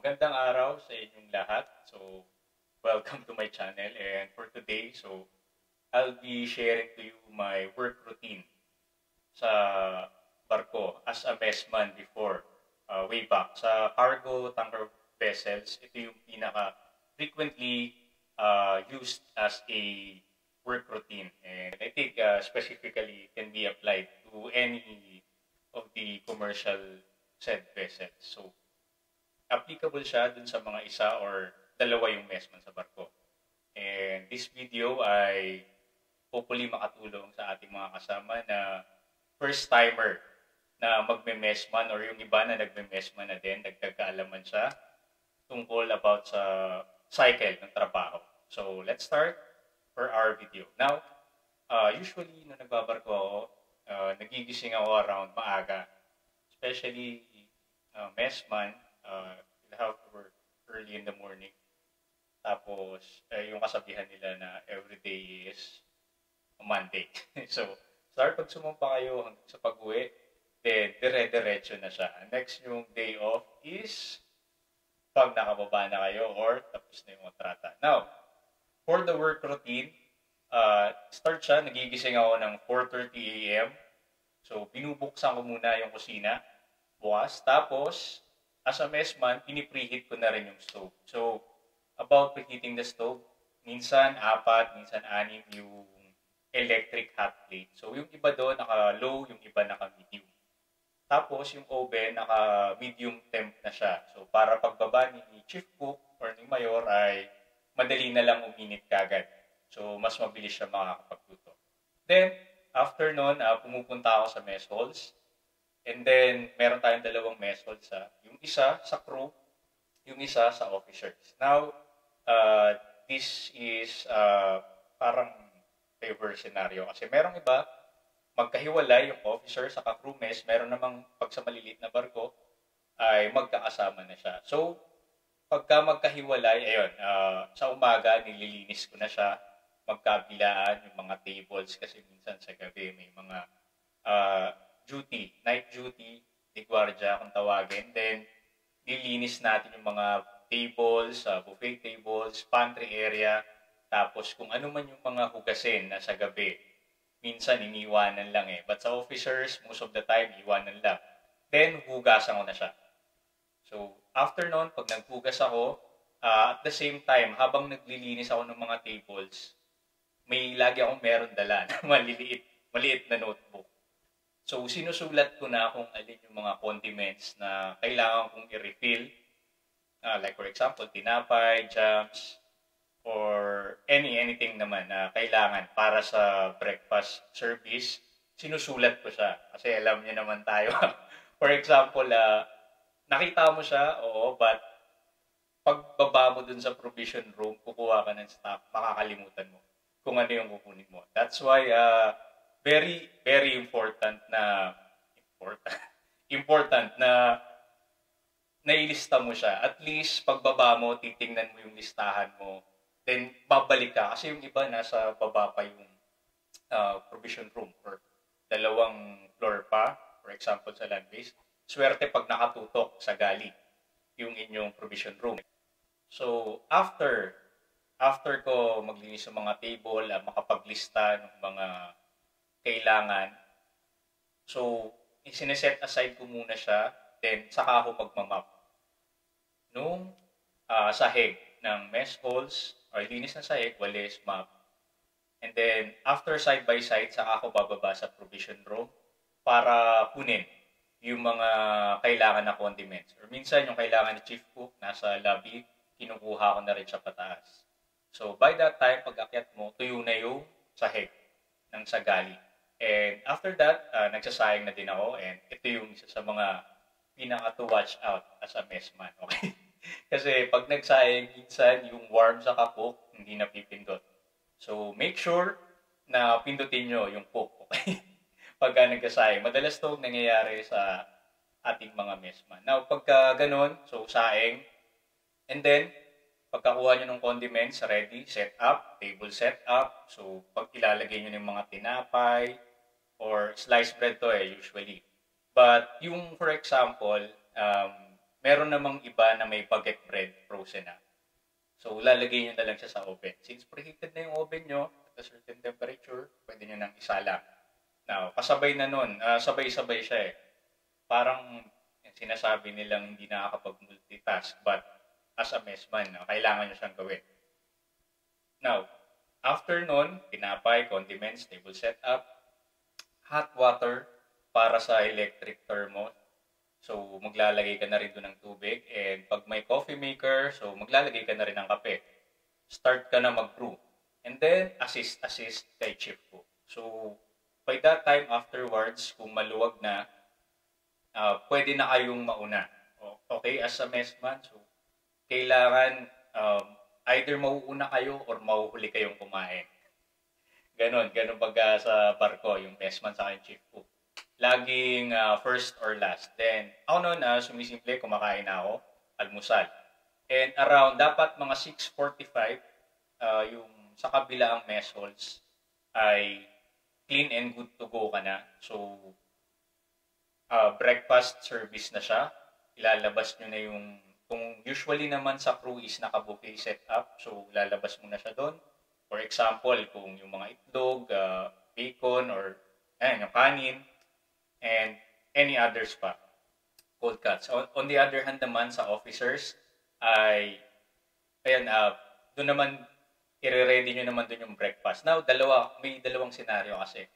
Magandang araw sa inyong lahat. So, welcome to my channel. And for today, I'll be sharing to you my work routine sa barko as a messman before, way back. Sa cargo tanker vessels, ito yung pinaka frequently used as a work routine. And I think specifically it can be applied to any of the commercial said vessels. So, applicable siya dun sa mga isa or dalawa yung messman sa barko. And this video ay hopefully makatulong sa ating mga kasama na first timer na magme-messman or yung iba na nagme-messman na din, nagkakaalaman siya tungkol about sa cycle ng trabaho. So let's start for our video. Now, usually nung nagbabarko ako, nagigising ako around maaga. Especially messman, you'll have to work early in the morning. Tapos, yung kasabihan nila na everyday is a Monday. So, start pag sumampa kayo hanggang sa pag-uwi, then dire-diretso na siya. Next yung day off is pag nakababa na kayo or tapos na yung kontrata. Now, for the work routine, start siya, nagigising ako ng 4:30 a.m. So, binubuksan ko muna yung kusina bukas. Tapos, as a messman, pinipreheat ko na rin yung stove. So, about preheating the stove, minsan 4, minsan 6 yung electric hot plate. So, yung iba doon naka-low, yung iba naka-medium. Tapos, yung oven naka-medium temp na siya. So, para pagbaba ni chief cook or ni mayor ay madali na lang uminit kagad. So, mas mabilis siya makakapagluto. Then, after nun, pumupunta ako sa mess halls. And then, meron tayong dalawang mess halls. Yung isa sa crew, yung isa sa officers. Now, this is parang favor scenario. Kasi merong iba, magkahiwalay yung officer sa crew mess. Meron namang pag sa maliliit na barko, ay magkakasama na siya. So, pagka magkahiwalay, ayun, sa umaga, nililinis ko na siya. Magkabilaan yung mga tables kasi minsan sa gabi may mga night duty, di gwardiya kung tawagin. Then, nilinis natin yung mga tables, buffet tables, pantry area, tapos kung ano man yung mga hugasin na sa gabi, minsan iniwanan lang eh. But sa officers, most of the time, iwanan lang. Then, hugasan ko na siya. So, after nun, pag naghugas ako, at the same time, habang naglilinis ako ng mga tables, may lagi akong meron dala na maliit na notebook. So, sinusulat ko na kung alin yung mga condiments na kailangan kong i-refill. Like for example, tinapay, jams, or anything naman na kailangan para sa breakfast service. Sinusulat ko siya. Kasi alam niyo naman tayo. For example, nakita mo siya, oo, but pagbaba mo dun sa provision room, kukuha ka ng stock, makakalimutan mo kung ano yung kukunin mo. That's why, very, very important na nailista mo siya. At least, pagbaba mo, titingnan mo yung listahan mo. Then, babalik ka. Kasi yung iba, nasa baba pa yung provision room or dalawang floor pa. For example, sa land base. Swerte pag nakatutok sa gali yung inyong provision room. So, after ko maglinis ng mga table, makapaglista ng mga kailangan. So, isineset aside ko muna siya, then saka ako magmamap. Nung sahig ng mess halls, or linis na sahig, walis, map. And then, after side by side, saka ako bababa sa provision room para kunin yung mga kailangan na condiments. Or minsan, yung kailangan ni chief cook, nasa lobby, kinukuha ko na rin sa pataas. So, by that time, pag akyat mo, tuyo na yung sahig ng sagali. And after that, nagsasayang na din ako. And ito yung isa sa mga pinaka to watch out as a messman. Okay? Kasi pag nagsayang, minsan yung warm sa cook, hindi na pipindot. So, make sure na pindutin nyo yung cook. Okay? Pagka nagsasayang. Madalas to nangyayari sa ating mga messman. Now, pagka ganun, so saing. And then, pagkakuha nyo ng condiments, ready, set up, table set up. So, pag ilalagay nyo ng mga tinapay, or sliced bread to usually. But yung, for example, meron namang iba na may baguette bread frozen na. So, lalagay nyo na lang siya sa oven. Since preheated na yung oven nyo, at a certain temperature, pwede nyo nang isala. Now, kasabay na nun, sabay-sabay siya eh. Parang sinasabi nilang hindi nakakapag-multitask, but as a messman, kailangan nyo siyang gawin. Now, after nun, tinapay, condiments, table setup, hot water para sa electric thermos. So, maglalagay ka na rin doon ng tubig. And pag may coffee maker, so maglalagay ka na rin ng kape. Start ka na mag-brew. And then, assist kay Chief Cook. So, by that time afterwards, kung maluwag na, pwede na kayong mauna. Okay, as a messman, so kailangan either mauuna kayo or mahuhuli kayong kumain. Ganon baga sa barko, yung messman sa akin, Chief Cook. Laging first or last. Then, ako noon, sumisimple, kumakain na ako, almusal. And around, dapat mga 6:45, yung sa kabilaang mess halls ay clean and good to go ka na. So, breakfast service na siya. Ilalabas nyo na yung, kung usually naman sa crew is naka-buffet setup, so lalabas mo na siya doon. For example, kung yung mga itlog, bacon, or yung kanin, and any others pa, cold cuts. On the other hand naman, sa officers, ay, doon naman, i-ready nyo naman doon yung breakfast. Now, may dalawang senaryo kasi.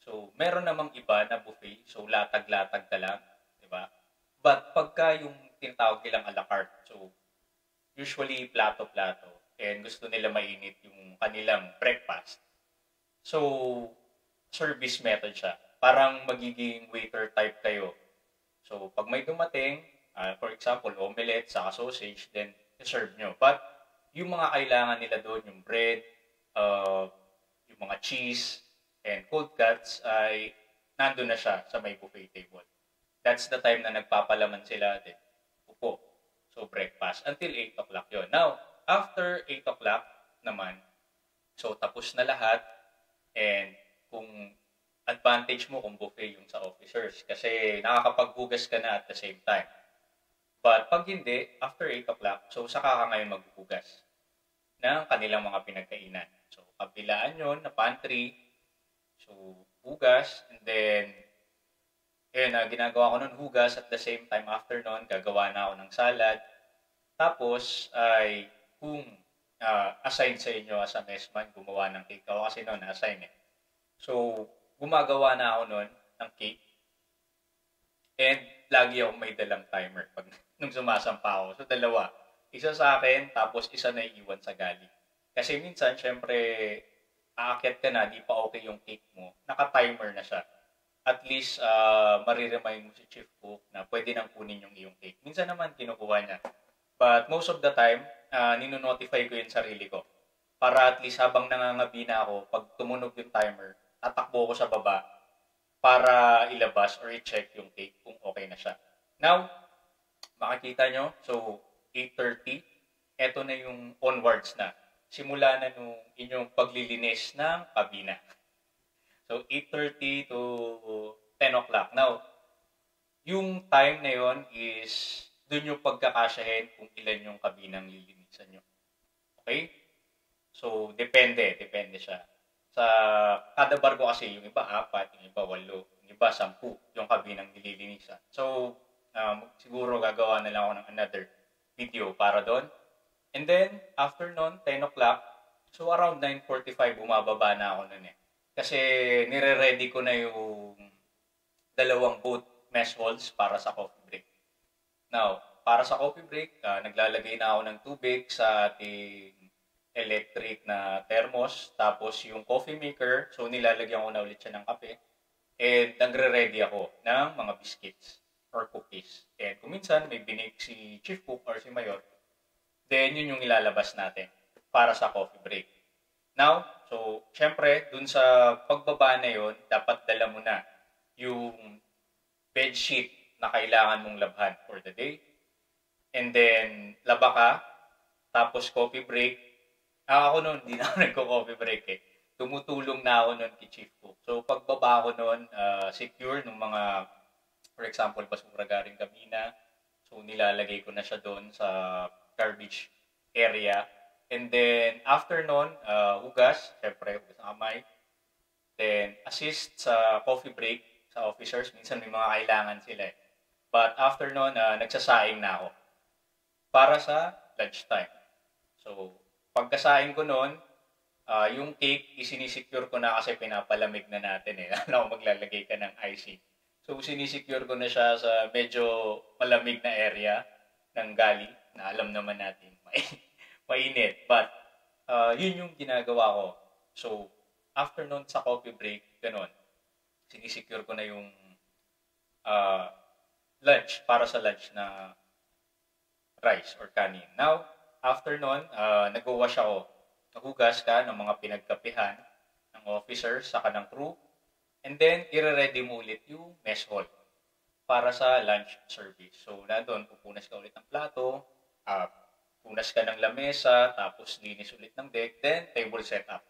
So, meron namang iba na buffet, so latag-latag ka lang, di ba? But pagka yung tinatawag nilang a la carte, so usually plato-plato, and gusto nila mainit yung kanilang breakfast. So, service method siya. Parang magiging waiter type kayo. So, pag may dumating, for example, omelette, saka sausage, then serve nyo. But, yung mga kailangan nila doon, yung bread, yung mga cheese, and cold cuts, ay nandun na siya sa may buffet table. That's the time na nagpapalaman sila din. Upo. So, breakfast. Until 8 o'clock yun. Now, after 8 o'clock naman, so tapos na lahat, and kung advantage mo kung buffet yung sa officers, kasi nakakapaghugas ka na at the same time. But pag hindi, after 8 o'clock, so saka ka ngayon maghugas ng kanilang mga pinagkainan. So, kabilaan yun na pantry, so hugas, and then ginagawa ko nun hugas at the same time after nun, gagawa na ako ng salad. Tapos ay kung assign sa inyo as a messman, gumawa ng cake. Ako kasi nun, assign eh. So, gumagawa na ako nun ng cake. And lagi ako may dalang timer nung sumasampa ako. So, dalawa. Isa sa akin, tapos isa na iiwan sa gali. Kasi minsan, syempre, aakyat ka na, di pa okay yung cake mo. Naka-timer na siya. At least, mariremind mo si Chief Cook na pwede nang kunin yung iyong cake. Minsan naman, kinukuha niya. But most of the time, ninonotify ko yung sarili ko. Para at least habang nangangabi na ako, pag tumunog yung timer, tatakbo ko sa baba para ilabas or i-check yung cake kung okay na siya. Now, makikita nyo, so 8:30, eto na yung onwards na. Simula na nung inyong paglilinis ng kabina. So, 8:30 to 10 o'clock. Now, yung time na yon is doon yung pagkakasyahin kung ilan yung kabinang lilinisan nyo. Okay? So, depende siya. Sa kada barko kasi, yung iba 4, yung iba 8, yung iba 10, yung kabinang nililinisan. So, siguro gagawa na lang ako ng another video para doon. And then, after nun, 10 o'clock, so around 9:45, bumababa na ako nun eh. Kasi nire-ready ko na yung 2 boat mess halls para sa coffee break. Now, para sa coffee break, naglalagay na ako ng tubig sa ating electric na thermos. Tapos yung coffee maker, so nilalagyan ko na ulit siya ng kape. And nagre-ready ako ng mga biscuits or cookies. And kung minsan may binake si Chief Cook or si Mayor, then yun yung ilalabas natin para sa coffee break. Now, so syempre, dun sa pagbaba na yun, dapat dala mo na yung bedsheet na kailangan mong labhan for the day. And then, laba ka, tapos coffee break. Ako noon, hindi na ako nagko-coffee break eh. Tumutulong na ako noon kay Chief Cook. So, pagbaba ko noon, secure ng mga, for example, basura galing kabina. So, nilalagay ko na siya doon sa garbage area. And then, after nun, hugas. Siyempre, hugas ng kamay. Then, assist sa coffee break sa officers. Minsan may mga kailangan sila eh. But after nun, nagsasaing na ako para sa lunchtime. So, pagkasaing ko nun, yung cake, isinisecure ko na kasi pinapalamig na natin eh. Alam ko maglalagay ka ng icing. So, sinisecure ko na siya sa medyo malamig na area ng gali na alam naman natin mainit. But, yun yung ginagawa ko. So, after nun sa coffee break, ganun, sinisecure ko na yung lunch, para sa lunch na rice or kanin. Now, after nun, nag-wash ako. Nagugas ka ng mga pinagkapihan ng officers, saka ng crew. And then, i-ready mo ulit yung mess hall para sa lunch service. So, na doon, pupunas ka ulit ng plato, punas ka ng lamesa, tapos linis ulit ng deck, then table setup.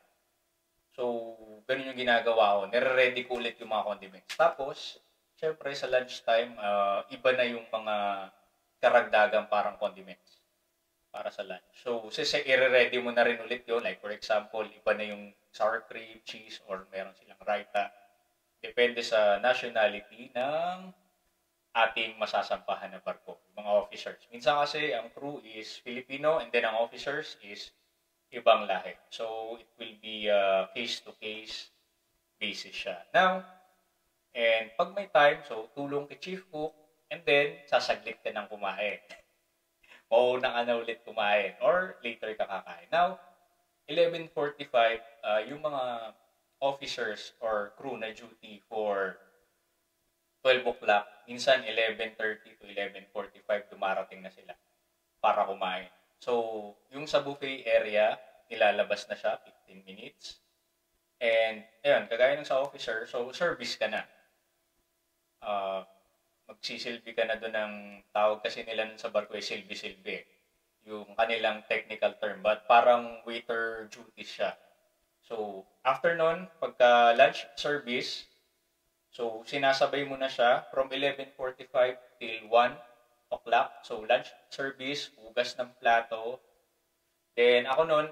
So, ganun yung ginagawa ko. Nire-ready ko ulit yung mga condiments. Tapos, syempre sa lunchtime, iba na yung mga karagdagang parang condiments para sa lunch. So, i-ready mo na rin ulit yun. Like, for example, iba na yung sour cream, cheese, or meron silang raita. Depende sa nationality ng ating masasampahan na barko, mga officers. Minsan kasi, ang crew is Filipino, and then ang officers is ibang lahi. So, it will be case-to-case basis siya. Now, and pag may time, so, tulong kay Chief Cook, and then, sasaglit ka ng kumain. Mauna ka na ulit kumain, or later ka kakain. Now, 11:45, yung mga officers or crew na duty for 12 o'clock, minsan 11:30 to 11:45 dumarating na sila para kumain. So, yung sa buffet area, nilalabas na siya, 15 minutes. And, ayun, kagaya ng sa officer, so service ka na. Magsisilbi ka na doon ng tawag kasi nila nun sa barko ay silbi-silbi. Yung kanilang technical term, but parang waiter duties siya. So, after nun, pagka lunch service, so sinasabay mo na siya from 11:45 till 1 o'clock. So, lunch service, hugas ng plato. Then, ako nun,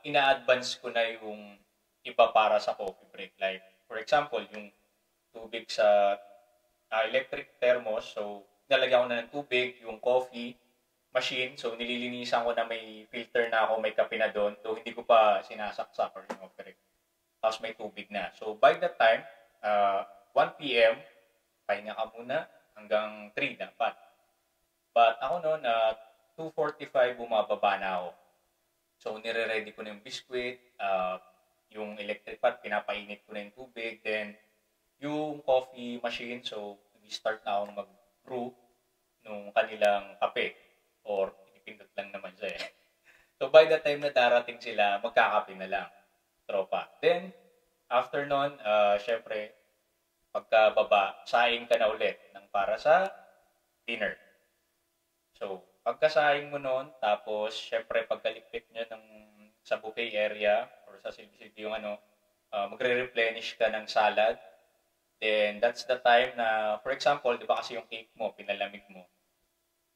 ina-advance ko na yung iba para sa coffee break. Like, for example, yung tubig sa electric thermos. So, nalagyan ko na ng tubig, yung coffee machine. So, nililinisan ko na may filter na ako, may kape na doon. Though, hindi ko pa sinasaksak or in-operate. Tapos may tubig na. So, by that time, 1 p.m., pahinga ka muna hanggang 3 dapat. But ako noon, 2:45 bumababa na ako. So, nire-ready ko na yung biscuit, yung electric pot, pinapainit ko na yung tubig, then yung coffee machine, so, nag-start na akong mag-brew nung kanilang kape. Or, pinipindot lang naman siya eh. So, by the time na darating sila, magkakape na lang. Tropa. Then, after nun, syempre, pagkababa, saing ka na ulit ng para sa dinner. So, pagkasaing mo nun, tapos, syempre, pagkalipit nyo sa buffet area, or sa silbi-silbi yung magre-replenish ka ng salad. Then, that's the time na, for example, di ba kasi yung cake mo, pinalamig mo,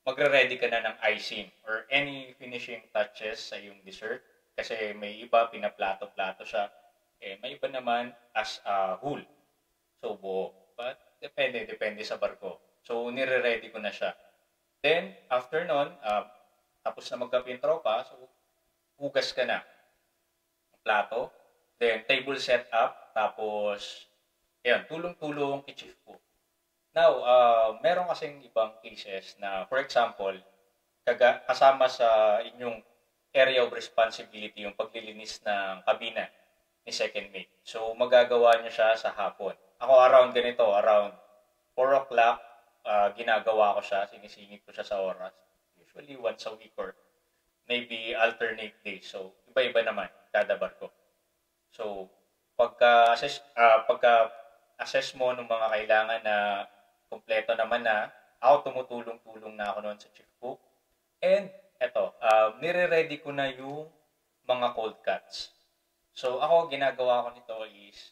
magre-ready ka na ng icing or any finishing touches sa yung dessert. Kasi may iba, pinaplato-plato siya. May iba naman as a whole. So, buo. But, depende sa barko. So, nire-ready ko na siya. Then, after nun, tapos na magkape yung tropa, so, hugas ka na. Plato. Then, table set up. Tapos, ayan, tulong-tulong kay Chief Cook. Now, meron kasing ibang cases na, for example, kasama sa inyong area of responsibility yung paglilinis ng kabina ni second mate. So, magagawa niya siya sa hapon. Ako around ganito, around 4 o'clock, ginagawa ko siya, sinisingit ko siya sa oras. Usually once a week or maybe alternate days. So, iba-iba naman, kada barko. So, pagka-assess mo ng mga kailangan na kompleto naman na, ako tumutulong-tulong na ako noon sa Chief Cook. And, eto, nire-ready ko na yung mga cold cuts. So, ako, ginagawa ko nito is,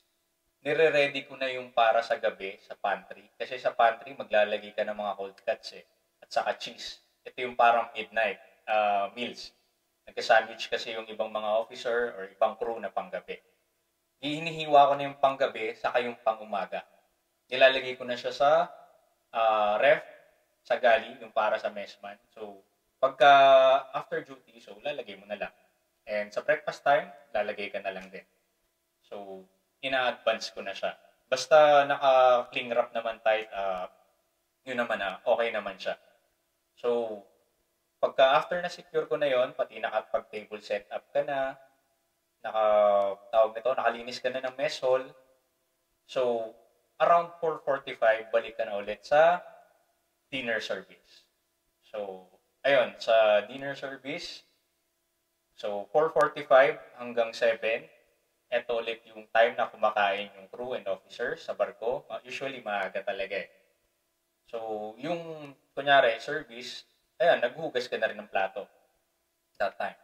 nire-ready ko na yung para sa gabi sa pantry. Kasi sa pantry, maglalagay ka ng mga cold cuts eh. At saka cheese. Ito yung parang midnight meals. Nagka-sandwich kasi yung ibang mga officer or ibang crew na panggabi. Hinihiwa ko na yung panggabi saka yung pangumaga. Nilalagay ko na siya sa ref, sa galley, yung para sa messman. So, pagka after duty, so lalagay mo na lang. And sa breakfast time, lalagay ka na lang din. So, ina-advance ko na siya. Basta naka-cling wrap naman tight, yun naman okay naman siya. So, pagka after na secure ko na yon, pati nakapag-table setup ka na, nakalinis ka na ng mess hall. So, around 4:45, balik ka na ulit sa dinner service. So, ayun, sa dinner service, so 4:45 hanggang 7, ito ulit yung time na kumakain yung crew and officers sa barko. Usually, maaga talaga eh. So, yung, kunyari, service, ayan, naghugas ka na rin ng plato. That time.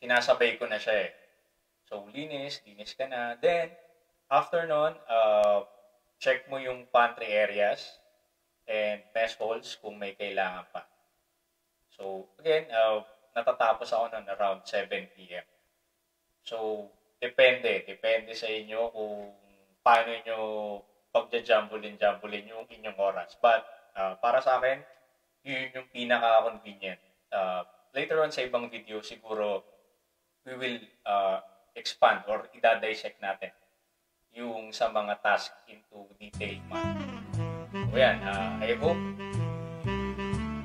Sinasabay ko na siya eh. So, linis ka na. Then, after nun, check mo yung pantry areas and mess halls kung may kailangan pa. So, again, natatapos ako nun around 7 p.m. So, depende sa inyo kung paano nyo pagja-jambulin yung inyong oras. But, para sa akin, yun yung pinaka-convenient. Later on sa ibang video, siguro, we will expand or i-dissect natin yung sa mga task into detailed manner. So yan, I hope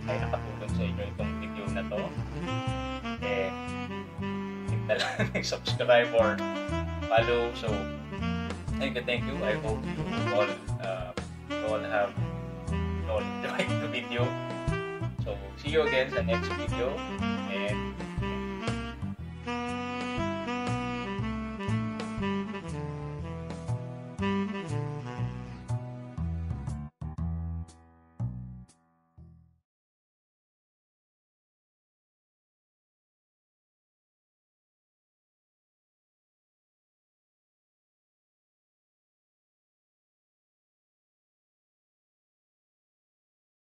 ay nakatulong sa inyo itong video na to. And hit na lang subscribe or follow. So, thank you. I hope you all have enjoyed the video. So, see you again sa next video and